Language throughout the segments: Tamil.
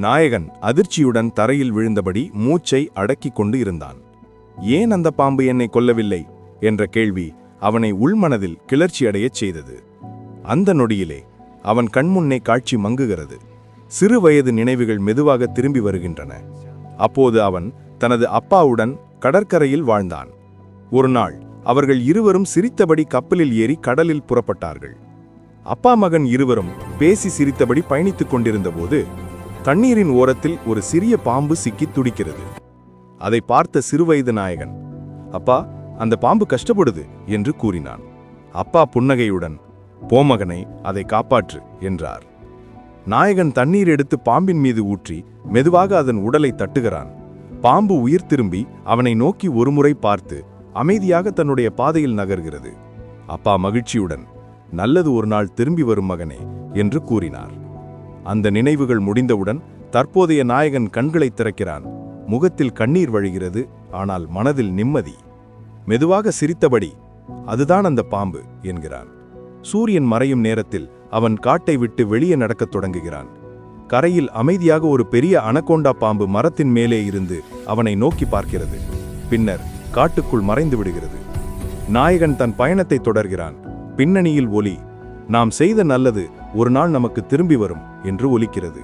நாயகன் அதிர்ச்சியுடன் தரையில் விழுந்தபடி மூச்சை அடக்கிக் கொண்டு இருந்தான். ஏன் அந்த பாம்பு என்னை கொல்லவில்லை என்ற கேள்வி அவனை உள்மனதில் கிளர்ச்சியடையச் செய்தது. அந்த நொடியிலே அவன் கண்முன்னே காட்சி மங்குகிறது. சிறு வயது நினைவுகள் மெதுவாக திரும்பி வருகின்றன. அப்போது அவன் தனது அப்பாவுடன் கடற்கரையில் வாழ்ந்தான். ஒரு நாள் அவர்கள் இருவரும் சிரித்தபடி கப்பலில் ஏறி கடலில் புறப்பட்டார்கள். அப்பா மகன் இருவரும் பேசி சிரித்தபடி பயணித்துக் கொண்டிருந்தபோது தண்ணீரின் ஓரத்தில் ஒரு சிறிய பாம்பு சிக்கி துடிக்கிறது. அதை பார்த்த சிறுவயது நாயகன், அப்பா, அந்த பாம்பு கஷ்டப்படுது என்று கூறினான். அப்பா புன்னகையுடன், போமகனை, அதை காப்பாற்று என்றார். நாயகன் தண்ணீர் எடுத்து பாம்பின் மீது ஊற்றி மெதுவாக அதன் உடலை தட்டுகிறான். பாம்பு உயிர் திரும்பி அவனை நோக்கி ஒருமுறை பார்த்து அமைதியாக தன்னுடைய பாதையில் நகர்கிறது. அப்பா மகிழ்ச்சியுடன், நல்லது ஒரு நாள் திரும்பி வரும் மகனே என்று கூறினார். அந்த நினைவுகள் முடிந்தவுடன் தற்போதைய நாயகன் கண்களை திறக்கிறான். முகத்தில் கண்ணீர் வழிகிறது, ஆனால் மனதில் நிம்மதி. மெதுவாக சிரித்தபடி, அதுதான் அந்த பாம்பு என்கிறான். சூரியன் மறையும் நேரத்தில் அவன் காட்டை விட்டு வெளியே நடக்கத் தொடங்குகிறான். கரையில் அமைதியாக ஒரு பெரிய அனகோண்டா பாம்பு மரத்தின் மேலே இருந்து அவனை நோக்கி பார்க்கிறது. பின்னர் காட்டுக்குள் மறைந்து விடுகிறது. நாயகன் தன் பயணத்தை தொடர்கிறான். பின்னணியில் ஒலி, நாம் செய்த நல்லது ஒரு நாள் நமக்கு திரும்பி வரும் என்று ஒலிக்கிறது.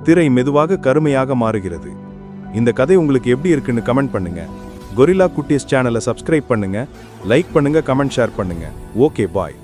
திரை மெதுவாக கருமையாக மாறுகிறது. இந்த கதை உங்களுக்கு எப்படி இருக்குன்னு கமெண்ட் பண்ணுங்க. கொரில்லா குட்டீஸ் சேனலை சப்ஸ்கிரைப் பண்ணுங்க, லைக் பண்ணுங்க, கமெண்ட் ஷேர் பண்ணுங்க. ஓகே, பாய்.